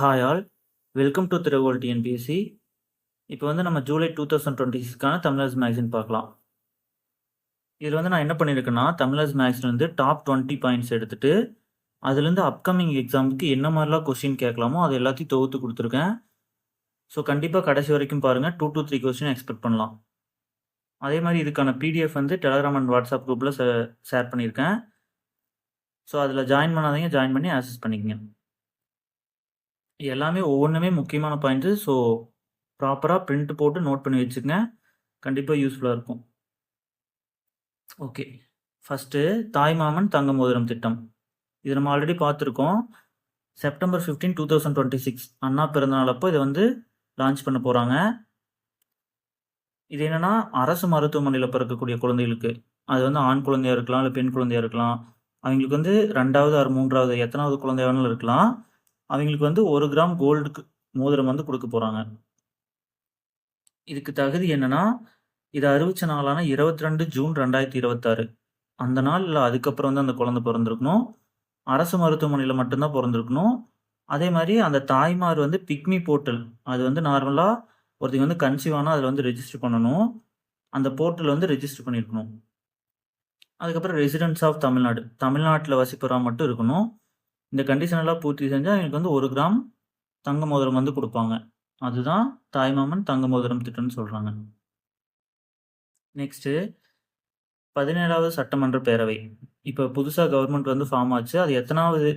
Hi all, welcome to திருவோல் TNPSC. இப்போ வந்து நம்ம ஜூலை 2026க்கான தமிழர்ஸ் மேக்ஸின் பார்க்கலாம். இதில் வந்து நான் என்ன பண்ணியிருக்கேன்னா, தமிழர்ஸ் மேக்ஸின் வந்து டாப் 20 பாயிண்ட்ஸ் எடுத்துட்டு, அதுலேருந்து அப்கமிங் எக்ஸாமுக்கு என்ன மாதிரிலாம் கொஸ்டின் கேட்கலாமோ அது எல்லாத்தையும் தொகுத்து கொடுத்துருக்கேன். ஸோ கண்டிப்பாக கடைசி வரைக்கும் பாருங்கள். 2 to 3 கொஸ்டின் எக்ஸ்பெக்ட் பண்ணலாம். அதே மாதிரி இதுக்கான பிடிஎஃப் வந்து டெலகிராம் அண்ட் வாட்ஸ்அப் குரூப்பில் ஷேர் பண்ணியிருக்கேன். ஸோ அதில் ஜாயின் பண்ணாதீங்க, ஜாயின் பண்ணி ஆக்சஸ் பண்ணிக்கங்க. எல்லாமே ஒவ்வொன்றுமே முக்கியமான பாயிண்ட்ஸு. ஸோ ப்ராப்பராக பிரிண்ட் போட்டு நோட் பண்ணி வச்சுக்கங்க. கண்டிப்பாக யூஸ்ஃபுல்லாக இருக்கும். ஓகே, ஃபஸ்ட்டு தாய்மாமன் தங்க மோதிரம் திட்டம். இது நம்ம ஆல்ரெடி பார்த்துருக்கோம். செப்டம்பர் 15, 2026 அண்ணா பிறந்தநாள் அப்போ இதை வந்து லான்ச் பண்ண போகிறாங்க. இது என்னென்னா, அரசு மருத்துவமனையில் பிறக்கக்கூடிய குழந்தைகளுக்கு, அது வந்து ஆண் குழந்தையாக இருக்கலாம், இல்லை பெண் குழந்தையாக இருக்கலாம், அவங்களுக்கு வந்து 2வது ஆர் 3வது எத்தனாவது குழந்தையா வேணாலும் இருக்கலாம், அவங்களுக்கு வந்து 1 கிராம் கோல்டுக்கு மோதிரம் வந்து கொடுக்க போகிறாங்க. இதுக்கு தகுதி என்னென்னா, இதை அறிவிச்ச நாளான 22 ஜூன் 2026 அந்த நாள் இல்லை அதுக்கப்புறம் வந்து அந்த குழந்தை பிறந்திருக்கணும். அரசு மருத்துவமனையில் மட்டும்தான் பிறந்திருக்கணும். அதே மாதிரி அந்த தாய்மார் வந்து பிக்மி போர்ட்டல், அது வந்து நார்மலாக ஒருத்தங்க வந்து கன்சீவ் ஆனால் அதில் வந்து ரெஜிஸ்டர் பண்ணணும். அந்த போர்ட்டல் வந்து ரெஜிஸ்டர் பண்ணியிருக்கணும். அதுக்கப்புறம் ரெசிடென்ட்ஸ் ஆஃப் தமிழ்நாடு, தமிழ்நாட்டில் வசிப்பவராக மட்டும் இருக்கணும். இந்த கண்டிஷன் எல்லாம் பூர்த்தி செஞ்சால் அவங்களுக்கு வந்து 1 கிராம் தங்க மோதிரம் வந்து கொடுப்பாங்க. அதுதான் தாய்மாமன் தங்க மோதிரம் திட்டம்னு சொல்கிறாங்க. நெக்ஸ்ட்டு 17வது சட்டமன்ற பேரவை. இப்போ புதுசாக கவர்மெண்ட் வந்து ஃபார்ம் ஆச்சு. அது எத்தனாவது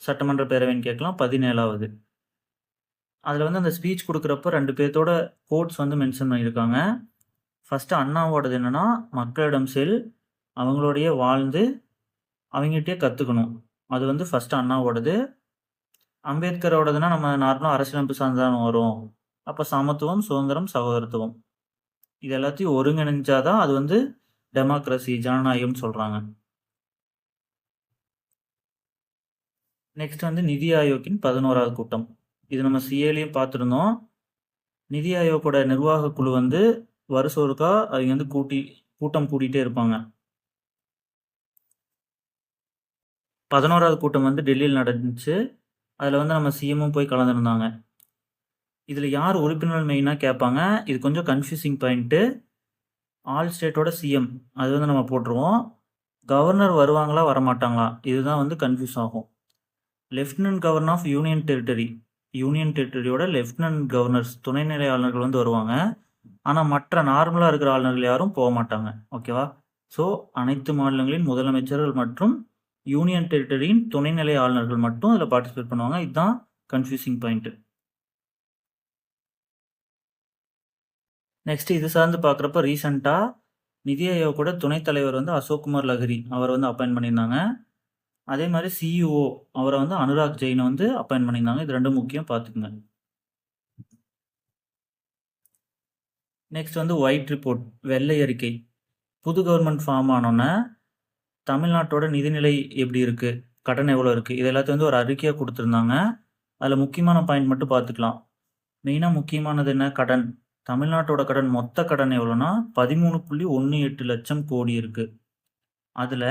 சட்டமன்ற பேரவைன்னு கேட்கலாம். 17வது. அதில் வந்து அந்த ஸ்பீச் கொடுக்குறப்போ 2 பேர்த்தோட கோட்ஸ் வந்து மென்ஷன் பண்ணியிருக்காங்க. ஃபஸ்ட்டு அண்ணாவோடது என்னென்னா, மக்களிடம் செல், அவங்களோடைய வாழ்ந்து, அவங்ககிட்டயே கற்றுக்கணும். அது வந்து ஃபஸ்ட்டு அண்ணாவோடது. அம்பேத்கரோடதுன்னா நம்ம நார்மலாக அரசியலமைப்பு சார்ந்துதான் வரும். அப்போ சமத்துவம், சுதந்திரம், சகோதரத்துவம் இது எல்லாத்தையும் ஒருங்கிணைஞ்சாதான் அது வந்து டெமோக்ரஸி, ஜனநாயகம்னு சொல்கிறாங்க. நெக்ஸ்ட் வந்து நிதி ஆயோக்கின் 11வது கூட்டம். இது நம்ம சிஏலையும் பார்த்துருந்தோம். நிதி ஆயோக்கோட நிர்வாக குழு வந்து வருஷம் ஒருக்கா அவங்க வந்து கூட்டம் கூட்டிகிட்டே இருப்பாங்க. 11வது கூட்டம் வந்து டெல்லியில் நடந்துச்சு. அதில் வந்து நம்ம சிஎம்மும் போய் கலந்துருந்தாங்க. இதில் யார் உறுப்பினர்கள் மெயினாக கேட்பாங்க. இது கொஞ்சம் கன்ஃபியூசிங் பாயிண்ட்டு. ஆல் ஸ்டேட்டோட சிஎம் அது வந்து நம்ம போட்டுருவோம். கவர்னர் வருவாங்களா வரமாட்டாங்களா இதுதான் வந்து கன்ஃபியூஸ் ஆகும். லெஃப்டினன்ட் கவர்னர் ஆஃப் யூனியன் டெரிட்டரியோட லெஃப்டினன்ட் கவர்னர்ஸ், துணைநிலை ஆளுநர்கள் வந்து வருவாங்க. ஆனால் மற்ற நார்மலாக இருக்கிற ஆளுநர்கள் யாரும் போக மாட்டாங்க. ஓகேவா? ஸோ அனைத்து மாநிலங்களின் முதலமைச்சர்கள் மற்றும் யூனியன் டெரிட்டரியின் துணைநிலை ஆளுநர்கள் மட்டும் அதில் பார்ட்டிசிபேட் பண்ணுவாங்க. இதுதான் கன்ஃபியூசிங் பாயிண்ட்டு. நெக்ஸ்ட் இது சார்ந்து பார்க்குறப்ப ரீசெண்டாக நிதி ஆயோக்கோட துணைத் தலைவர் வந்து அசோக்குமார் லஹரி அவர் வந்து அப்பாயின்ட் பண்ணியிருந்தாங்க. அதே மாதிரி சிஇஓ அவரை வந்து அனுராக் ஜெயினை வந்து அப்பாயின்ட் பண்ணியிருந்தாங்க. இது ரெண்டும் முக்கியம், பார்த்துக்குங்க. நெக்ஸ்ட் வந்து ஒயிட் ரிப்போர்ட், வெள்ளை அறிக்கை. புது கவர்மெண்ட் ஃபார்ம் ஆனோன்னே தமிழ்நாட்டோட நிதிநிலை எப்படி இருக்குது, கடன் எவ்வளோ இருக்குது, இது எல்லாத்தையும் வந்து ஒரு அறிக்கையாக கொடுத்துருந்தாங்க. அதில் முக்கியமான பாயிண்ட் மட்டும் பார்த்துக்கலாம். மெயினாக முக்கியமானது என்ன, கடன். தமிழ்நாட்டோட கடன், மொத்த கடன் எவ்வளோன்னா 13.18 லட்சம் கோடி இருக்குது. அதில்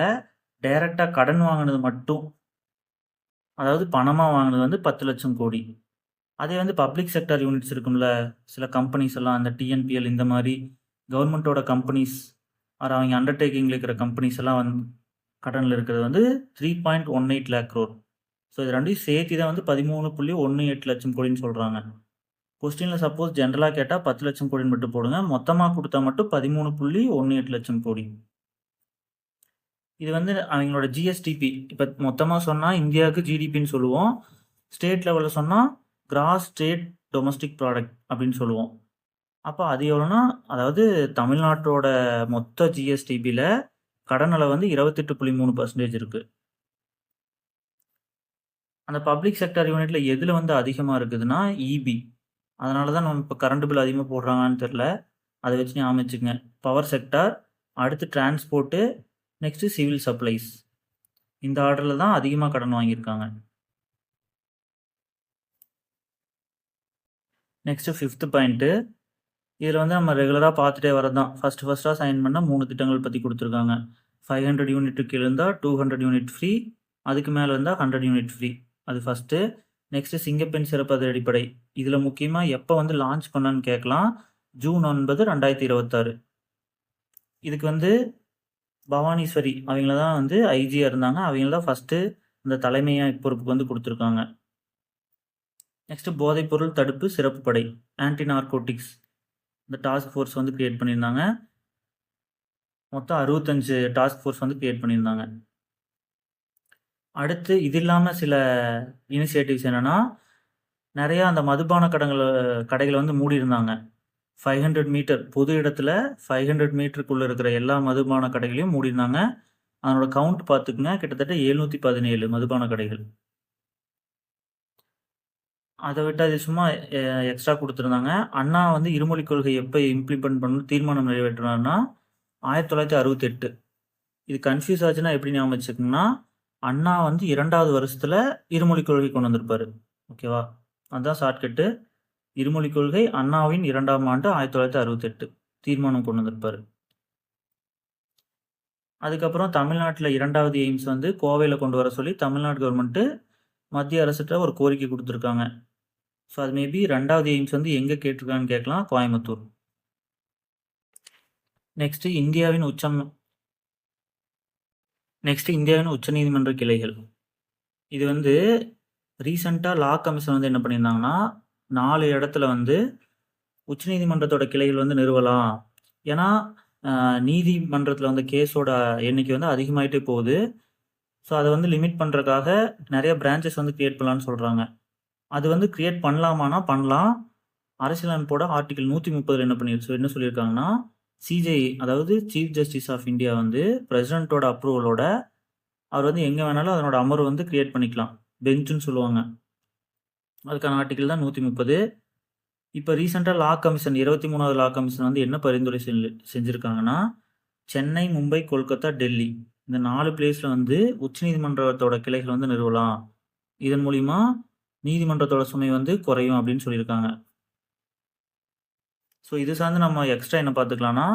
டைரெக்டாக கடன் வாங்கினது மட்டும், அதாவது பணமாக வாங்கினது வந்து 10 லட்சம் கோடி. அதே வந்து பப்ளிக் செக்டர் யூனிட்ஸ் இருக்கும்ல, சில கம்பெனிஸ் எல்லாம், அந்த டிஎன்பிஎல் இந்த மாதிரி கவர்மெண்ட்டோட கம்பெனிஸ் அவங்க அண்டர்டேக்கிங்கில் இருக்கிற கம்பெனிஸ் எல்லாம் வந்து கடனில் இருக்கிறது வந்து 3.18 lakh crore. ஸோ இது ரெண்டையும் சேர்த்து தான் வந்து 13.18 லட்சம் கோடின்னு சொல்கிறாங்க. கொஸ்டினில் சப்போஸ் ஜென்ரலாக கேட்டால் 10 லட்சம் கோடின்னு மட்டும் போடுங்க. மொத்தமாக கொடுத்தா மட்டும் 13.18 லட்சம் கோடி. இது வந்து அவங்களோட ஜிஎஸ்டிபி. இப்போ மொத்தமாக சொன்னால் இந்தியாவுக்கு ஜிடிபின்னு சொல்லுவோம். ஸ்டேட் லெவலில் சொன்னால் கிராஸ் ஸ்டேட் டொமஸ்டிக் ப்ராடக்ட் அப்படின்னு சொல்லுவோம். அப்போ அது எவ்வளோன்னா, அதாவது தமிழ்நாட்டோட மொத்த ஜிஎஸ்டிபியில் கடன் அளவு வந்து 28.3% இருக்குது. அந்த பப்ளிக் செக்டர் யூனிட்ல எதில் வந்து அதிகமாக இருக்குதுன்னா இபி. அதனால தான் நம்ம இப்போ கரண்ட் பில் அதிகமாக போடுறாங்கன்னு தெரில. அதை வச்சு ஞாபகம் வச்சுக்கங்க. பவர் செக்டார், அடுத்து டிரான்ஸ்போர்ட்டு, நெக்ஸ்ட்டு சிவில் சப்ளைஸ். இந்த ஆர்டரில் தான் அதிகமாக கடன் வாங்கியிருக்காங்க. Next 5th point. இதில் வந்து நம்ம ரெகுலராக பார்த்துட்டே வரது தான். ஃபஸ்ட்டாக சைன் பண்ண 3 திட்டங்கள் பற்றி கொடுத்துருக்காங்க. 500 யூனிட்டுக்கு இருந்தால் 200 யூனிட் ஃப்ரீ, அதுக்கு மேலே இருந்தால் 100 யூனிட் ஃப்ரீ. அது ஃபஸ்ட்டு. நெக்ஸ்ட்டு சிங்கப்பெண் சிறப்பு அதிரடிப்படை. இதில் முக்கியமாக எப்போ வந்து லான்ச் பண்ணான்னு கேட்கலாம். ஜூன் 9, 2026. இதுக்கு வந்து பவானீஸ்வரி அவங்கள தான் வந்து ஐஜியாக இருந்தாங்க. அவங்கள தான் ஃபஸ்ட்டு இந்த தலைமையாக பொறுப்புக்கு வந்து கொடுத்துருக்காங்க. நெக்ஸ்ட்டு போதைப்பொருள் தடுப்பு சிறப்பு படை, ஆன்டி நார்கோட்டிக்ஸ். இந்த டாஸ்க் ஃபோர்ஸ் வந்து கிரியேட் பண்ணியிருந்தாங்க. மொத்தம் 65 டாஸ்க் ஃபோர்ஸ் வந்து கிரியேட் பண்ணியிருந்தாங்க. அடுத்து இது இல்லாமல் சில இனிஷியேட்டிவ்ஸ் என்னென்னா, நிறையா அந்த மதுபான கடைகளை வந்து மூடியிருந்தாங்க. 500 மீட்டர் பொது இடத்துல 500 மீட்டருக்குள்ளே இருக்கிற எல்லா மதுபான கடைகளையும் மூடியிருந்தாங்க. அதனோட கவுண்ட் பார்த்துக்குங்க, கிட்டத்தட்ட 717 மதுபான கடைகள். அதை விட்டு அது சும்மா எக்ஸ்ட்ரா கொடுத்துருந்தாங்க. அண்ணா வந்து இருமொழிக் கொள்கை எப்போ இம்ப்ளிமெண்ட் பண்ணணும் தீர்மானம் நிறைவேற்றினார்னா 1968. இது கன்ஃபியூஸ் ஆச்சுன்னா எப்படி ஞாபகம் வச்சுக்கோங்கன்னா, அண்ணா வந்து 2வது வருஷத்தில் இருமொழிக் கொள்கை கொண்டு வந்திருப்பார். ஓகேவா? அதுதான் ஷார்ட்கட்டு. இருமொழிக் கொள்கை அண்ணாவின் 2ஆம் ஆண்டு 1968 தீர்மானம் கொண்டு வந்திருப்பார். அதுக்கப்புறம் தமிழ்நாட்டில் 2வது எய்ம்ஸ் வந்து கோவையில் கொண்டு வர சொல்லி தமிழ்நாடு கவர்மெண்ட்டு மத்திய அரசுகிட்ட ஒரு கோரிக்கை கொடுத்துருக்காங்க. ஸோ அது மேபி 2வது எய்ம்ஸ் வந்து எங்கே கேட்டிருக்கான்னு கேட்கலாம், கோயம்புத்தூர். நெக்ஸ்ட்டு இந்தியாவின் உச்சநீதிமன்ற கிளைகள். இது வந்து ரீசெண்டாக லா கமிஷன் வந்து என்ன பண்ணியிருந்தாங்கன்னா, 4 இடத்துல வந்து உச்சநீதிமன்றத்தோட கிளைகள் வந்து நிறுவலாம். ஏன்னா நீதிமன்றத்தில் வந்து கேஸோட எண்ணிக்கை வந்து அதிகமாகிட்டே போகுது. ஸோ அதை வந்து லிமிட் பண்ணுறதுக்காக நிறைய பிரான்ச்சஸ் வந்து கிரியேட் பண்ணலான்னு சொல்கிறாங்க. அது வந்து கிரியேட் பண்ணலாமானா பண்ணலாம். அரசியலமைப்போட ஆர்டிகல் 130 என்ன சொல்லியிருக்காங்கன்னா, சிஜேஐ அதாவது சீஃப் ஜஸ்டிஸ் ஆஃப் இந்தியா வந்து பிரசிடென்ட்டோட அப்ரூவலோட அவர் வந்து எங்கே வேணாலும் அதனோட அமர்வு வந்து கிரியேட் பண்ணிக்கலாம். பெஞ்சுன்னு சொல்லுவாங்க. அதுக்கான ஆர்டிகல் தான் 130. இப்போ ரீசெண்டாக லா கமிஷன் 23வது லா கமிஷன் வந்து என்ன பரிந்துரை செஞ்சுருக்காங்கன்னா, சென்னை, மும்பை, கொல்கத்தா, டெல்லி இந்த 4 பிளேஸில் வந்து உச்சநீதிமன்றத்தோட கிளைகள் வந்து நிறுவலாம். இதன் மூலிமா நீதிமன்றத்தோட சுமை வந்து குறையும் அப்படின்னு சொல்லியிருக்காங்க. ஸோ இது சார்ந்து நம்ம எக்ஸ்ட்ரா என்ன பார்த்துக்கலாம்னா,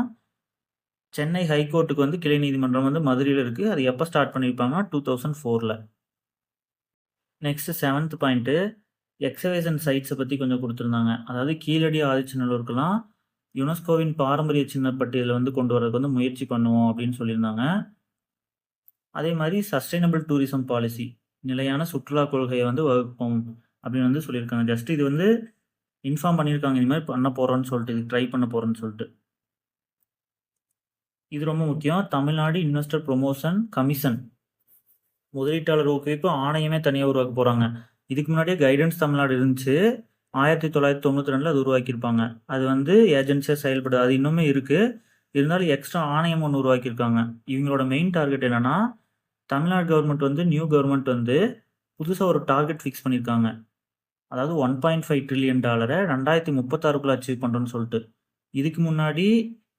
சென்னை ஹைகோர்ட்டுக்கு வந்து கிளை நீதிமன்றம் வந்து மதுரையில் இருக்குது. அது எப்போ start பண்ணியிருப்பாங்கன்னா 2004. Next 7th point excavation சைட்ஸை பற்றி கொஞ்சம் கொடுத்துருந்தாங்க. அதாவது கீழடி ஆதிச்சநல்லூருக்கெல்லாம் யுனெஸ்கோவின் பாரம்பரிய சின்னப்பட்டியலில் வந்து கொண்டு வரதுக்கு வந்து முயற்சி பண்ணுவோம் அப்படின்னு சொல்லியிருந்தாங்க. அதே மாதிரி சஸ்டைனபிள் டூரிசம் பாலிசி, நிலையான சுற்றுலா கொள்கையை வந்து வகுப்போம் அப்படின்னு வந்து சொல்லியிருக்காங்க. ஜஸ்ட் இது வந்து இன்ஃபார்ம் பண்ணியிருக்காங்க, இது மாதிரி பண்ண போகிறோன்னு சொல்லிட்டு, இது ட்ரை பண்ண போகிறோன்னு சொல்லிட்டு. இது ரொம்ப முக்கியம். தமிழ்நாடு இன்வெஸ்டர் ப்ரொமோஷன் கமிஷன் முதலீட்டாளர் ஊக்குவிப்பு ஆணையமே தனியாக உருவாக்க போகிறாங்க. இதுக்கு முன்னாடியே கைடன்ஸ் தமிழ்நாடு இருந்துச்சு. 1992 அது உருவாக்கியிருப்பாங்க. அது வந்து ஏஜென்சியாக செயல்படுது. அது இன்னுமே இருக்குது. இருந்தாலும் எக்ஸ்ட்ரா ஆணையம் ஒன்று உருவாக்கியிருக்காங்க. இவங்களோட மெயின் டார்கெட் என்னென்னா, தமிழ்நாடு கவர்மெண்ட் வந்து நியூ கவர்மெண்ட் வந்து புதுசாக ஒரு டார்கெட் ஃபிக்ஸ் பண்ணியிருக்காங்க. அதாவது $1.5 ட்ரில்லியன் 2036 அச்சீவ் பண்ணுறோன்னு சொல்லிட்டு. இதுக்கு முன்னாடி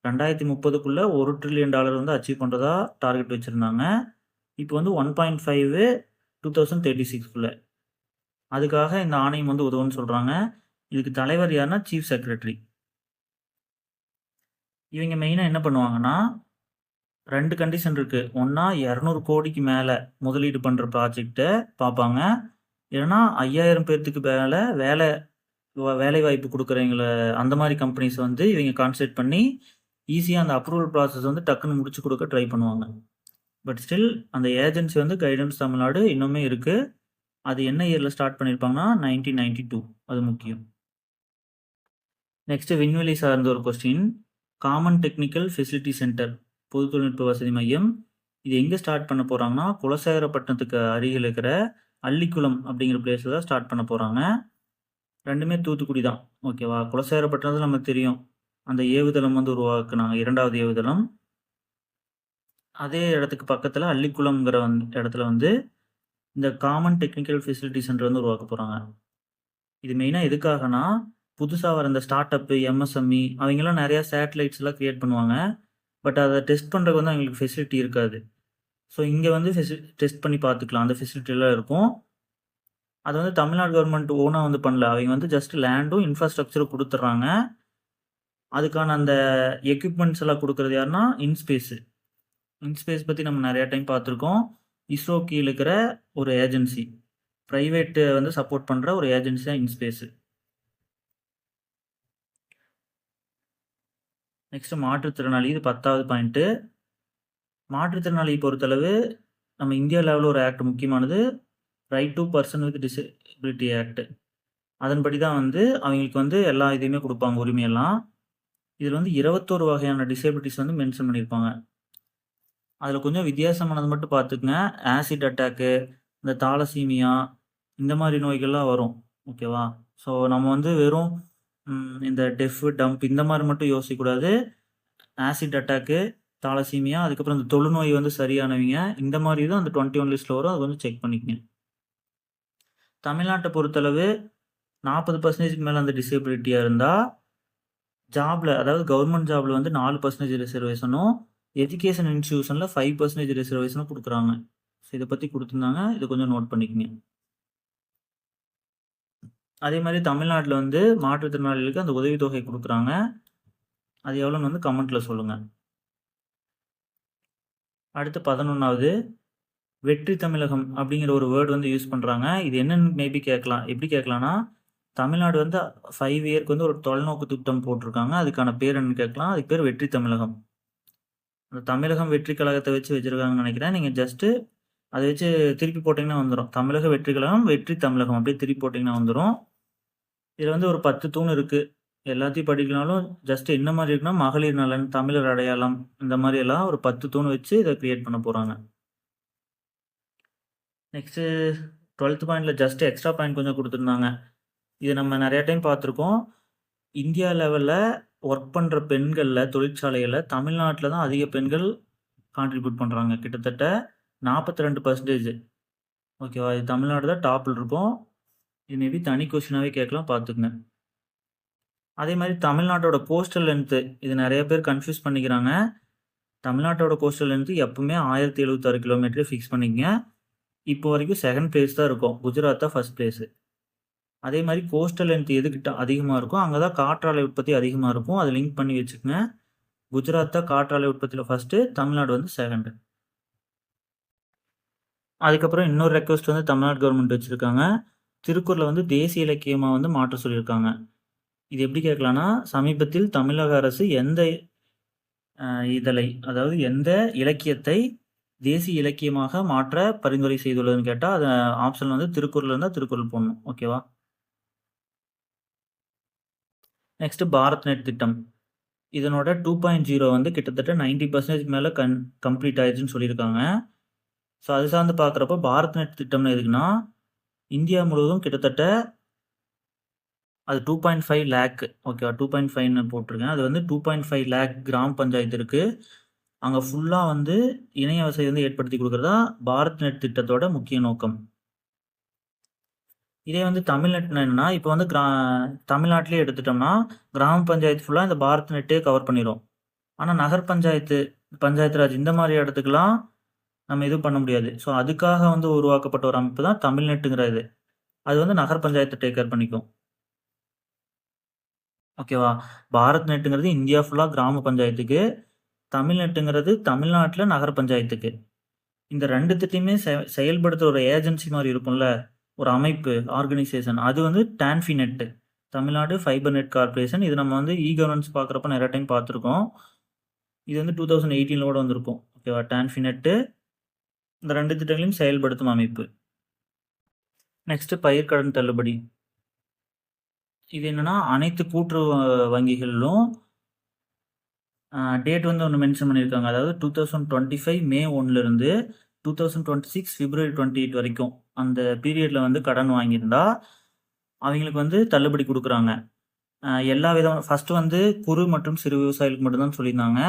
2030 $1 ட்ரில்லியன் வந்து அச்சீவ் பண்ணுறதா டார்கெட் வச்சுருந்தாங்க. இப்போ வந்து 1.5 2036. அதுக்காக இந்த ஆணையம் வந்து உதவுன்னு சொல்கிறாங்க. இதுக்கு தலைவர் யாருன்னா சீஃப் செக்ரட்டரி. இவங்க மெயினாக என்ன பண்ணுவாங்கன்னா, 2 கண்டிஷன் இருக்குது. ஒன்றா 200 கோடிக்கு மேலே முதலீடு பண்ணுற ப்ராஜெக்டை பார்ப்பாங்க. இல்லைன்னா 5000 பேர்த்துக்கு மேலே வேலை வாய்ப்பு கொடுக்குறவங்கள அந்த மாதிரி கம்பெனிஸ் வந்து இவங்க கான்சென்ட்ரேட் பண்ணி ஈஸியாக அந்த அப்ரூவல் ப்ராசஸ் வந்து டக்குன்னு முடிச்சு கொடுக்க ட்ரை பண்ணுவாங்க. பட் ஸ்டில் அந்த ஏஜென்சி வந்து கைடன்ஸ் தமிழ்நாடு இன்னுமே இருக்குது. அது என்ன இயரில் ஸ்டார்ட் பண்ணியிருப்பாங்கன்னா 1992. அது முக்கியம். நெக்ஸ்ட்டு விண்வெளி சார்ந்த ஒரு question. Common technical facility centre, பொது தொழில்நுட்ப வசதி மையம். இது எங்கே ஸ்டார்ட் பண்ண போகிறாங்கன்னா, குலசேகரப்பட்டினத்துக்கு அருகில் இருக்கிற அள்ளிக்குளம் அப்படிங்கிற பிளேஸில் தான் ஸ்டார்ட் பண்ண போகிறாங்க. ரெண்டுமே தூத்துக்குடி தான். ஓகேவா? குலசேகரப்பட்டினத்தில் நமக்கு தெரியும், அந்த ஏவுதளம் வந்து உருவாக்குனாங்க, 2வது ஏவுதளம். அதே இடத்துக்கு பக்கத்தில் அள்ளிக்குளம்ங்கிற இடத்துல வந்து இந்த காமன் டெக்னிக்கல் ஃபெசிலிட்டி சென்டர் வந்து உருவாக்க போகிறாங்க. இது மெயினாக எதுக்காகனா, புதுசாக வர இந்த ஸ்டார்ட் அப்பு, எம்எஸ்எம்இ அவங்கெல்லாம் நிறையா சேட்டலைட்ஸ்லாம் க்ரியேட் பண்ணுவாங்க. பட் அதை டெஸ்ட் பண்ணுறதுக்கு வந்து அவங்களுக்கு ஃபெசிலிட்டி இருக்காது. ஸோ இங்கே வந்து டெஸ்ட் பண்ணி பார்த்துக்கலாம், அந்த ஃபெசிலிட்டிலாம் இருக்கும். அது வந்து தமிழ்நாடு கவர்மெண்ட் ஓனாக வந்து பண்ணல. அவங்க வந்து ஜஸ்ட் லேண்டும் இன்ஃப்ராஸ்ட்ரக்சரும் கொடுத்துட்றாங்க. அதுக்கான அந்த எக்யூப்மெண்ட்ஸ் எல்லாம் கொடுக்குறது யாருன்னா இன்ஸ்பேஸு. இன்ஸ்பேஸ் பற்றி நம்ம நிறையா டைம் பார்த்துருக்கோம். இஸ்ரோ கீழே இருக்கிற ஒரு ஏஜென்சி. பிரைவேட் வந்து சப்போர்ட் பண்ணுற ஒரு ஏஜென்சி தான் இன்ஸ்பேஸ். நெக்ஸ்ட் மாற்றுத்திறனாளி, இது 10வது பாயிண்ட்டு. மாற்றுத்திறனாளியை பொறுத்தளவு நம்ம இந்தியா லெவலில் ஒரு ஆக்ட் முக்கியமானது, right to person with disability act. அதன்படி தான் வந்து அவங்களுக்கு வந்து எல்லா இதையுமே கொடுப்பாங்க, உரிமையெல்லாம். இதில் வந்து 21 வகையான டிசபிலிட்டிஸ் வந்து மென்ஷன் பண்ணியிருப்பாங்க. அதில் கொஞ்சம் வித்தியாசமானது மட்டும் பார்த்துக்குங்க. ஆசிட் அட்டாக்கு, இந்த தாலசீமியா, இந்த மாதிரி நோய்கள்லாம் வரும். ஓகேவா? ஸோ நம்ம வந்து வெறும் இந்த டெஃப், டம்ப் இந்த மாதிரி மட்டும் யோசிக்கக்கூடாது. ஆசிட் அட்டாக்கு, தாலசீமியா, அதுக்கப்புறம் இந்த தொழுநோய் வந்து சரியானவங்க, இந்த மாதிரி தான் அந்த 21 லிஸ்ட்டில் வரும். அது வந்து செக் பண்ணிக்கங்க. தமிழ்நாட்டை பொறுத்தளவு 40% மேலே அந்த டிசபிலிட்டியாக இருந்தால் ஜாபில், அதாவது கவர்மெண்ட் ஜாபில் வந்து 4% ரிசர்வேஷனும், எஜுகேஷன் இன்ஸ்டியூஷனில் 5% ரிசர்வேஷனும் கொடுக்குறாங்க. ஸோ இதை பற்றி கொடுத்துருந்தாங்க, இதை கொஞ்சம் நோட் பண்ணிக்கங்க. அதே மாதிரி தமிழ்நாட்டில் வந்து மாற்றுத்திறனாளிகளுக்கு அந்த உதவித்தொகை கொடுக்குறாங்க. அது எவ்வளோன்னு வந்து கமெண்ட்டில் சொல்லுங்கள். அடுத்து 11வது, வெற்றி தமிழகம் அப்படிங்கிற ஒரு வேர்டு வந்து யூஸ் பண்ணுறாங்க. இது என்னன்னு மேபி கேட்கலாம். எப்படி கேட்கலான்னா, தமிழ்நாடு வந்து 5 இயருக்கு வந்து ஒரு தொலைநோக்கு திட்டம் போட்டிருக்காங்க. அதுக்கான பேர் என்னன்னு கேட்கலாம். அதுக்கு பேர் வெற்றி தமிழகம். அந்த தமிழகம் வெற்றி கழகத்தை வச்சு வச்சுருக்காங்கன்னு நினைக்கிறேன். நீங்கள் ஜஸ்ட்டு அதை வச்சு திருப்பி போட்டிங்கன்னா வந்துடும். தமிழக வெற்றி கழகம், வெற்றி தமிழகம் அப்படியே திருப்பி போட்டிங்கன்னா வந்துடும். இதில் வந்து ஒரு 10 தூண் இருக்குது. எல்லாத்தையும் படிக்கலாலும் ஜஸ்ட் என்ன மாதிரி இருக்குன்னா, மகளிர் நலன், தமிழர் அடையாளம், இந்த மாதிரி எல்லாம் ஒரு 10 தூண் வச்சு இதை கிரியேட் பண்ண போகிறாங்க. நெக்ஸ்ட்டு 12th பாயிண்டில் ஜஸ்ட் எக்ஸ்ட்ரா பாயிண்ட் கொஞ்சம் கொடுத்துருந்தாங்க. இது நம்ம நிறையா டைம் பார்த்துருக்கோம். இந்தியா லெவலில் ஒர்க் பண்ணுற பெண்களில் தொழிற்சாலைகளில் தமிழ்நாட்டில் தான் அதிக பெண்கள் கான்ட்ரிபியூட் பண்ணுறாங்க. கிட்டத்தட்ட 42%. ஓகேவா? இது தமிழ்நாடு தான் டாப்பில் இருக்கும். இது மேபி தனி கொஸ்டினாகவே கேட்கலாம், பார்த்துக்குங்க. அதே மாதிரி தமிழ்நாட்டோட கோஸ்டல் லென்த்து, இது நிறைய பேர் கன்ஃபியூஸ் பண்ணிக்கிறாங்க. தமிழ்நாட்டோட கோஸ்டல் லென்த்து எப்பவுமே 1076 கிலோமீட்டர் ஃபிக்ஸ் பண்ணிக்கங்க. இப்போ வரைக்கும் 2nd பிளேஸ் தான் இருக்கும். குஜராத் தான் 1st பிளேஸு. அதே மாதிரி கோஸ்டல் லென்த் எதுக்கிட்ட அதிகமாக இருக்கும், அங்கே தான் காற்றாலை உற்பத்தி அதிகமாக இருக்கும். அதை லிங்க் பண்ணி வச்சுக்கோங்க. குஜராத் தான் காற்றாலை உற்பத்தியில் ஃபஸ்ட்டு, தமிழ்நாடு வந்து 2nd. அதுக்கப்புறம் இன்னொரு ரெக்வஸ்ட் வந்து தமிழ்நாடு கவர்மெண்ட் வச்சுருக்காங்க. திருக்குறளை வந்து தேசிய இலக்கியமாக வந்து மாற்ற சொல்லியிருக்காங்க. இது எப்படி கேட்கலான்னா, சமீபத்தில் தமிழக அரசு எந்த இதழை, அதாவது எந்த இலக்கியத்தை தேசிய இலக்கியமாக மாற்ற பரிந்துரை செய்துள்ளதுன்னு கேட்டால், அது ஆப்ஷன் வந்து திருக்குறள் இருந்தால் திருக்குறள் போடணும். ஓகேவா? நெக்ஸ்ட்டு பாரத் நெட் திட்டம். இதனோட 2.0 வந்து கிட்டத்தட்ட 90% மேலே கம்ப்ளீட் ஆயிடுச்சுன்னு சொல்லியிருக்காங்க. ஸோ அது சார்ந்து பார்க்குறப்போ பாரத் நெட் திட்டம்னு எதுக்குன்னா, இந்தியா முழுவதும் கிட்டத்தட்ட அது 2.5 லேக். ஓகேவா? 2.5ன்னு போட்டிருக்கேன். அது வந்து 2.5 லேக் கிராம பஞ்சாயத்து இருக்குது. அங்கே ஃபுல்லாக வந்து இணைய வசதி வந்து ஏற்படுத்தி கொடுக்குறதா பாரத் நெட் திட்டத்தோட முக்கிய நோக்கம். இதே வந்து தமிழ்நெட்னா என்னன்னா, இப்போ வந்து தமிழ்நாட்டிலே எடுத்துட்டோம்னா, கிராம பஞ்சாயத்து ஃபுல்லாக இந்த பாரத் நெட்டே கவர் பண்ணிடும். ஆனால் நகர் பஞ்சாயத்து, பஞ்சாயத்து ராஜ் இந்த மாதிரி இடத்துக்குலாம் நம்ம எதுவும் பண்ண முடியாது. ஸோ அதுக்காக வந்து உருவாக்கப்பட்ட ஒரு அமைப்பு தான் தமிழ்நெட்டுங்கிற இது. அது வந்து நகர் பஞ்சாயத்தை டேக் கேர் பண்ணிக்கும். ஓகேவா? பாரத் நெட்டுங்கிறது இந்தியா ஃபுல்லாக கிராம பஞ்சாயத்துக்கு, தமிழ்நெட்டுங்கிறது தமிழ்நாட்டில் நகர பஞ்சாயத்துக்கு. இந்த 2 திட்டையுமே செயல்படுத்துகிற ஒரு ஏஜென்சி மாதிரி இருக்கும்ல, ஒரு அமைப்பு, ஆர்கனைசேஷன், அது வந்து டான்ஃபிநெட், தமிழ்நாடு ஃபைபர் நெட் கார்பரேஷன். இது நம்ம வந்து கவர்னன்ஸ் பார்க்குறப்ப நிறைய டைம் பார்த்துருக்கோம். இது வந்து 2018 கூட வந்திருக்கும். ஓகேவா? டான்ஃபிநெட்டு இந்த 2 திட்டங்களையும் செயல்படுத்தும் அமைப்பு. நெக்ஸ்ட்டு பயிர்க்கடன் தள்ளுபடி. இது என்னன்னா, அனைத்து கூட்டுறவு வங்கிகளிலும் டேட் வந்து ஒன்று மென்ஷன் பண்ணியிருக்காங்க. அதாவது 2025 மே 1லேருந்து 2026 பிப்ரவரி 28 வரைக்கும் அந்த பீரியடில் வந்து கடன் வாங்கியிருந்தா அவங்களுக்கு வந்து தள்ளுபடி கொடுக்குறாங்க. எல்லா விதம் ஃபஸ்ட்டு வந்து குறு மற்றும் சிறு விவசாயிகளுக்கு மட்டும்தான் சொல்லியிருந்தாங்க.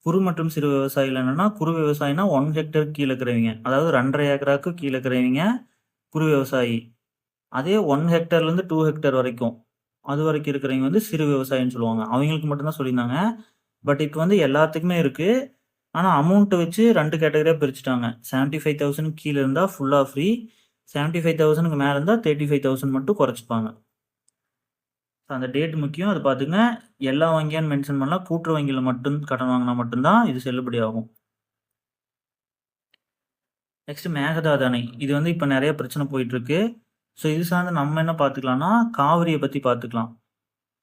குறு மற்றும் சிறு விவசாயிகள் என்னென்னா, குறு விவசாயினா 1 ஹெக்டர் கீழே இருக்கிறவங்க, அதாவது 2.5 ஏக்கராக்கு கீழே இருக்கிறவங்க குறு விவசாயி. அதே 1 ஹெக்டர்லேருந்து 2 ஹெக்டர் வரைக்கும், அது வரைக்கும் இருக்கிறவங்க வந்து சிறு விவசாயின்னு சொல்லுவாங்க. அவங்களுக்கு மட்டும்தான் சொல்லியிருந்தாங்க. பட் இப்போ வந்து எல்லாத்துக்குமே இருக்குது. ஆனால் அமௌண்ட்டை வச்சு 2 கேட்டகரியாக பிரிச்சுட்டாங்க. 75,000 கீழே இருந்தால் ஃபுல்லாக ஃப்ரீ, 75,000க்கு மேலே இருந்தால் 35,000 மட்டும் குறைச்சிப்பாங்க. அந்த டேட் முக்கியம், அது பார்த்துங்க. எல்லா வங்கியான்னு மென்ஷன் பண்ணலாம், கூட்டுறவு வங்கியில் மட்டும் கடன் வாங்கினா மட்டும்தான் இது செல்லுபடி ஆகும். நெக்ஸ்ட் மேகதாது அணை. இது வந்து இப்போ நிறைய பிரச்சனை போயிட்டு இருக்கு. ஸோ இது சார்ந்து நம்ம என்ன பார்த்துக்கலாம்னா காவிரியை பற்றி பார்த்துக்கலாம்.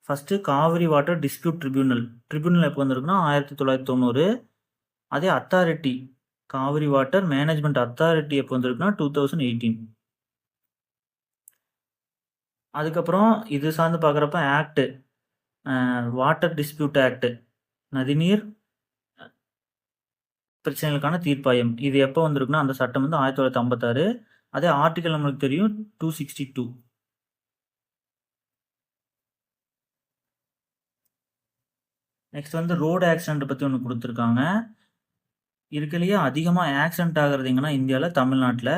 First Kaveri water dispute tribunal எப்போ வந்திருக்குன்னா 1990. அதே authority Kaveri water management authority எப்போ வந்திருக்குன்னா 2018. அதுக்கப்புறம் இது சார்ந்து பார்க்குறப்ப ஆக்ட் வாட்டர் டிஸ்பியூட் ஆக்ட் நதிநீர் பிரச்சனைகளுக்கான தீர்ப்பாயம் இது எப்போ வந்திருக்குன்னா அந்த சட்டம் வந்து 1956. அதே ஆர்டிக்கல் நம்மளுக்கு தெரியும் 262. நெக்ஸ்ட் வந்து ரோடு ஆக்சிடென்ட் பற்றி ஒன்று கொடுத்துருக்காங்க. இருக்கலையே அதிகமாக ஆக்சிடென்ட் ஆகிறது எங்கன்னா இந்தியாவில் தமிழ்நாட்டில்.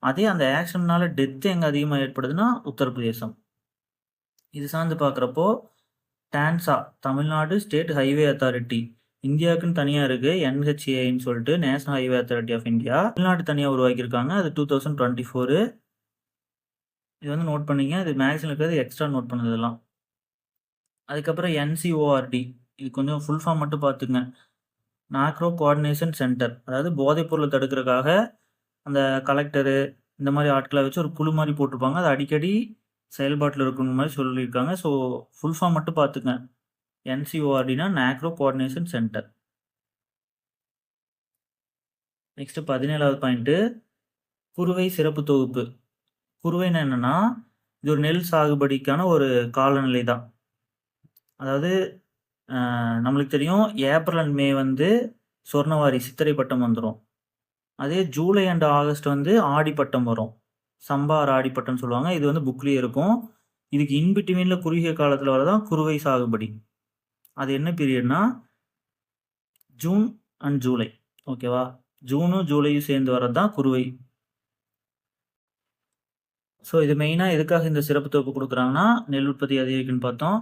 அதே அந்த ஆக்சிடென்ட்னால டெத்து எங்கே அதிகமாக ஏற்படுதுன்னா உத்தரப்பிரதேசம். இது சார்ந்து பார்க்குறப்போ டான்சா தமிழ்நாடு ஸ்டேட் ஹைவே அத்தாரிட்டி இந்தியாவுக்குன்னு தனியாக இருக்குது. NHAIன்னு சொல்லிட்டு national highway authority of India Tamil Nadu தனியாக உருவாக்கியிருக்காங்க. அது 2024. இது வந்து நோட் பண்ணிங்க. இது மேக்ஸில் இருக்கிறது எக்ஸ்ட்ரா நோட் பண்ணதெல்லாம். அதுக்கப்புறம் NCORD இது கொஞ்சம் ஃபுல் ஃபார்ம் மட்டும் பார்த்துங்க. நாக்ரோ கோஆர்டினேஷன் சென்டர். அதாவது போதைப் பொருளை தடுக்கிறதுக்காக அந்த கலெக்டரு இந்த மாதிரி ஆட்களை வச்சு ஒரு குழு மாதிரி போட்டிருப்பாங்க. அது அடிக்கடி செயல்பாட்டில் இருக்கணும் மாதிரி சொல்லியிருக்காங்க. ஸோ ஃபுல் ஃபார்ம் மட்டும் பார்த்துங்க. NCORDனா நாக்ரோ கோஆர்டினேஷன் சென்டர். நெக்ஸ்ட் 17வது பாயிண்ட்டு குறுவை சிறப்பு தொகுப்பு. குறுவைன்னு என்னன்னா இது ஒரு நெல் சாகுபடிக்கான ஒரு காலநிலை தான். அதாவது நம்மளுக்கு தெரியும் ஏப்ரல் அண்ட் மே வந்து சொர்ணவாரி சித்திரை பட்டம் வந்துடும். அதே ஜூலை அண்ட் ஆகஸ்ட் வந்து ஆடிப்பட்டம் வரும். சம்பார் ஆடிப்பட்டம்னு சொல்லுவாங்க. இது வந்து புக்லேயே இருக்கும். இதுக்கு இன்பிட்வீனில் குறுகிய காலத்தில் வரதான் குறுவை சாகுபடி. அது என்ன பீரியட்னா ஜூன் அண்ட் ஜூலை. ஓகேவா, ஜூனும் ஜூலையும் சேர்ந்து வரது தான் குறுவை. ஸோ இது மெயினாக எதுக்காக இந்த சிறப்பு தொகுப்பு கொடுக்குறாங்கன்னா நெல் உற்பத்தி அதிகரிக்குன்னு பார்த்தோம்.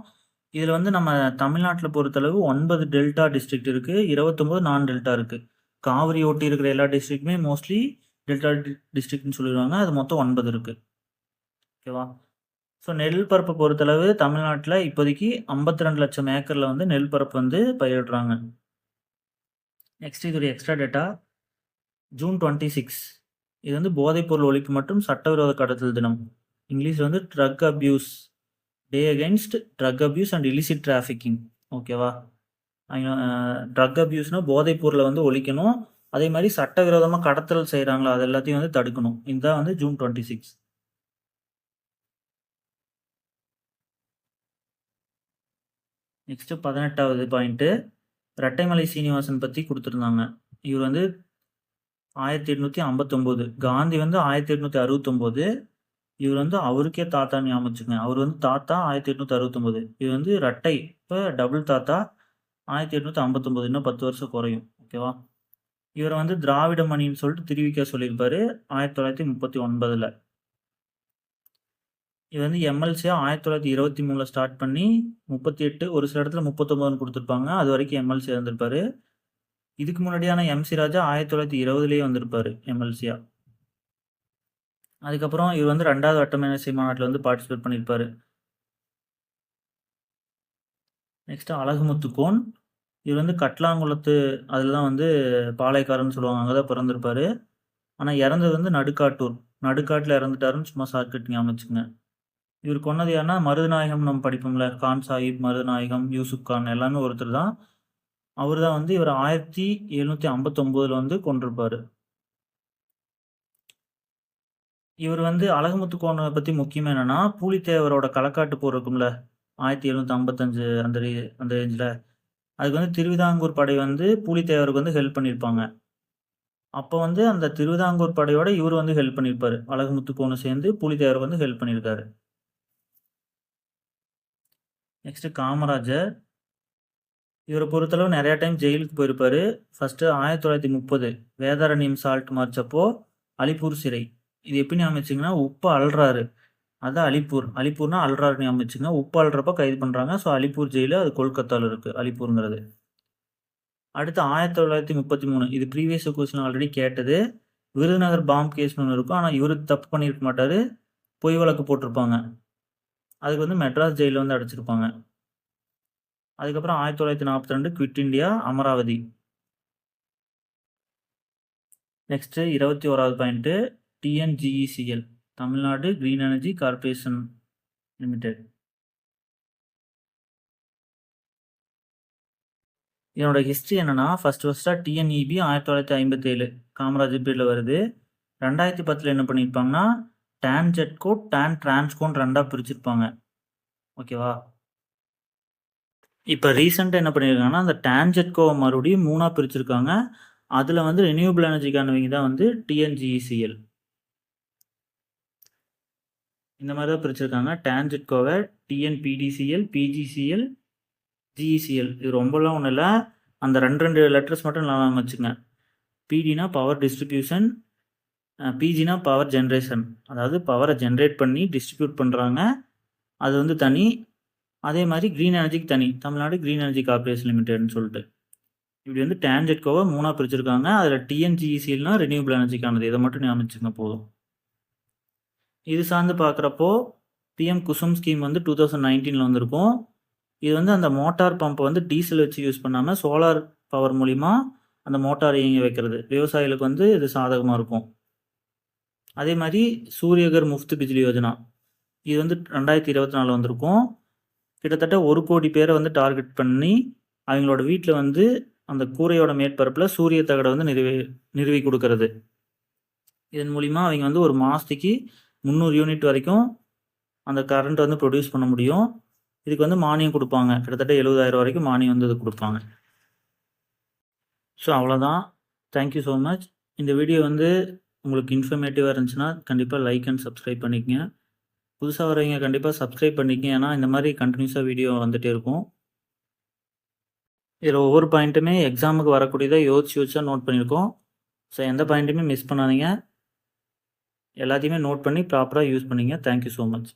இதில் வந்து நம்ம தமிழ்நாட்டில் பொறுத்தளவு 9 டெல்டா டிஸ்ட்ரிக்ட் இருக்குது, 29 நான் டெல்டா இருக்குது. காவிரி ஒட்டி இருக்கிற எல்லா டிஸ்ட்ரிக்ட்டுமே மோஸ்ட்லி டெல்டா டிஸ்ட்ரிக்ட்னு சொல்லிடுவாங்க. அது மொத்தம் 9 இருக்குது. ஓகேவா. ஸோ நெல் பரப்பை பொறுத்தளவு தமிழ்நாட்டில் இப்போதைக்கு 52 லட்சம் ஏக்கரில் வந்து நெல் பரப்பு வந்து பயிரிடுறாங்க. நெக்ஸ்ட் இது ஒரு எக்ஸ்ட்ரா டேட்டா. ஜூன் 26 இது வந்து போதைப்பொருள் ஒழிப்பு மற்றும் சட்டவிரோத கடத்தல் தினம். இங்கிலீஷ் வந்து drug abuse day against drug abuse and illicit trafficking. ஓகேவா. ட்ரக் அப்யூஸ்னால் போதைப் பொருளை வந்து ஒழிக்கணும். அதே மாதிரி சட்டவிரோதமாக கடத்தல் செய்கிறாங்களோ அது எல்லாத்தையும் வந்து தடுக்கணும். இதுதான் வந்து ஜூன் 26. நெக்ஸ்ட்டு 18வது பாயிண்ட்டு ரெட்டைமலை சீனிவாசன் பற்றி கொடுத்துருந்தாங்க. இவர் வந்து 1859. காந்தி வந்து 1869. இவர் வந்து அவருக்கே தாத்தா ஞாபகம். அவர் வந்து தாத்தா 1869. இது வந்து ரெட்டை இப்போ டபுள் தாத்தா 1859. இன்னும் 10 வருஷம் குறையும். ஓகேவா. இவரை வந்து திராவிட மணின்னு சொல்லிட்டு திருவிக்க சொல்லியிருப்பாரு 1939. இது வந்து எம்எல்சியா 1923 ஸ்டார்ட் பண்ணி 38 ஒரு சில இடத்துல 39 கொடுத்துருப்பாங்க. அது வரைக்கும் எம்எல்சியா இருந்திருப்பாரு. இதுக்கு முன்னாடியான MC ராஜா 1920 வந்திருப்பாரு எம்எல்சியா. அதுக்கப்புறம் இவர் வந்து 2வது வட்டமேசை மாநாட்டில் வந்து பார்ட்டிசிபேட் பண்ணியிருப்பாரு. நெக்ஸ்ட் அழகுமுத்துக்கோன். இவர் வந்து கட்லாங்குளத்து அதில் தான் வந்து பாளையக்காரன்னு சொல்லுவாங்க, அங்கே தான் பிறந்திருப்பாரு. ஆனால் இறந்தது வந்து நடுக்காட்டில் இறந்துட்டாருன்னு சும்மா ஷார்ட்கட் ஞாபகம் வச்சுங்க. இவர் கொன்னது யாருன்னா மருதநாயகம் நம்ம படிப்போம்ல, கான் சாஹிப், மருதநாயகம், யூசுப் கான் எல்லாமே ஒருத்தர் தான். அவர் தான் வந்து இவர் 1759 வந்து கொண்டிருப்பாரு. இவர் வந்து அழகுமுத்துக்கோனை பற்றி முக்கியமாக என்னென்னா பூலித்தேவரோட களக்காட்டு போர் இருக்கும்ல 1755 அந்த ரேஞ்சில், அதுக்கு வந்து திருவிதாங்கூர் படை வந்து பூலித்தேவருக்கு வந்து ஹெல்ப் பண்ணியிருப்பாங்க. அப்போ வந்து அந்த திருவிதாங்கூர் படையோட இவர் வந்து ஹெல்ப் பண்ணியிருப்பாரு. அழகுமுத்துக்கோனை சேர்ந்து பூலித்தேவருக்கு வந்து ஹெல்ப் பண்ணியிருக்காரு. நெக்ஸ்ட் காமராஜர். இவரை பொறுத்தளவு நிறையா டைம் ஜெயிலுக்கு போயிருப்பாரு. ஃபர்ஸ்ட் 1930 வேதாரண்யம் சால்ட் மார்ச் அப்போ அலிப்பூர் சிறை. இது எப்படி ஞாபகம் உப்பு அல்றாரு, அதான் அலிப்பூர்னா அல்றாரு ஞாபகம். உப்பு அல்றப்ப கைது பண்ணுறாங்க. ஸோ அலிப்பூர் ஜெயிலு அது கொல்கத்தாவில் இருக்குது அலிப்பூருங்கிறது. அடுத்து 1933 இது ப்ரீவியஸ் கொஸ்டின் ஆல்ரெடி கேட்டது. விருதுநகர் பாம்பு கேஸ்னு ஒன்று இருக்கும். ஆனால் இவரு தப்பு பண்ணியிருக்க மாட்டார், பொய் வழக்கு போட்டிருப்பாங்க. அதுக்கு வந்து மெட்ராஸ் ஜெயிலில் வந்து அடைச்சிருப்பாங்க. அதுக்கப்புறம் 1942 குவிட் இண்டியா அமராவதி. நெக்ஸ்ட்டு 21வது point TNGECL Tamil Nadu green energy corporation limited. இதனோட ஹிஸ்ட்ரி என்னன்னா ஃபஸ்ட்டாக டிஎன்இபி 1957 காமராஜர் பீரியடில் வருது. 2010 என்ன பண்ணியிருப்பாங்கன்னா டேன் ஜெட்கோ டேன் டிரான்ஸ்கோன்னு 2ஆக பிரிச்சிருப்பாங்க. ஓகேவா? இப்போ ரீசெண்டாக என்ன பண்ணியிருக்காங்கன்னா அந்த டேன் ஜெட்கோவை மறுபடியும் 3ஆக பிரிச்சிருக்காங்க. அதில் வந்து ரெனியூபிள் எனர்ஜிக்கானவங்க தான் வந்து டிஎன்ஜிஇசிஎல். இந்த மாதிரி தான் பிரிச்சிருக்காங்க. டேன் ஜெட்கோவை டிஎன்பிடிசிஎல், பிஜிசிஎல், ஜிஇசிஎல். இது ரொம்பலாம் ஒன்றும் இல்லை, அந்த 2 லெட்டர்ஸ் மட்டும் நல்லா வச்சுங்க. பிடினா பவர் டிஸ்ட்ரிபியூஷன், பிஜினா பவர் ஜென்ரேஷன், அதாவது பவரை ஜென்ரேட் பண்ணி டிஸ்ட்ரிபியூட் பண்ணுறாங்க, அது வந்து தனி. அதே மாதிரி க்ரீன் எனர்ஜிக்கு தனி, தமிழ்நாடு க்ரீன் எனர்ஜி கார்ப்பரேஷன் லிமிடெட்னு சொல்லிட்டு. இப்படி வந்து டேன் ஜெட்கோவை 3ஆக பிரிச்சிருக்காங்க. அதில் டிஎன்ஜிஇசிஎல்னா ரெனியூபிள் எனர்ஜிக்கானது. இதை மட்டும் ஞாபகம் போதும். இது சார்ந்து பார்க்குறப்போ பிஎம் குசும் ஸ்கீம் வந்து 2019 வந்திருக்கும். இது வந்து அந்த மோட்டார் பம்பை வந்து டீசல் வச்சு யூஸ் பண்ணாமல் சோலார் பவர் மூலிமா அந்த மோட்டார் இயங்கி வைக்கிறது விவசாயிகளுக்கு வந்து இது சாதகமாக இருக்கும். அதே மாதிரி சூரியகர் முஃப்த் பிஜ்லி யோஜனா இது வந்து 2024 வந்திருக்கும். கிட்டத்தட்ட 1 கோடி பேரை வந்து டார்கெட் பண்ணி அவங்களோட வீட்டில் வந்து அந்த கூரையோட மேற்பரப்பில் சூரிய தகடை வந்து நிறுவி கொடுக்கறது. இதன் மூலிமா அவங்க வந்து ஒரு மாதத்துக்கு 300 யூனிட் வரைக்கும் அந்த கரண்ட் வந்து ப்ரொடியூஸ் பண்ண முடியும். இதுக்கு வந்து மானியம் கொடுப்பாங்க. கிட்டத்தட்ட 70,000 வரைக்கும் மானியம் வந்து இது கொடுப்பாங்க. ஸோ அவ்வளோதான். Thank you so much. இந்த வீடியோ வந்து உங்களுக்கு இன்ஃபர்மேட்டிவாக இருந்துச்சுன்னா கண்டிப்பாக லைக் அண்ட் சப்ஸ்கிரைப் பண்ணிக்கங்க. புதுசாக வரவங்க கண்டிப்பாக சப்ஸ்கிரைப் பண்ணிக்கங்க. ஏன்னா இந்த மாதிரி கண்டினியூஸாக வீடியோ வந்துகிட்டே இருக்கும். இதில் ஒவ்வொரு பாயிண்ட்டுமே எக்ஸாமுக்கு வரக்கூடியதாக யோசிச்சு நோட் பண்ணியிருக்கோம். ஸோ எந்த பாயிண்ட்டுமே மிஸ் பண்ணாதீங்க. எல்லாத்தையுமே நோட் பண்ணி ப்ராப்பராக யூஸ் பண்ணிங்க. Thank you so much.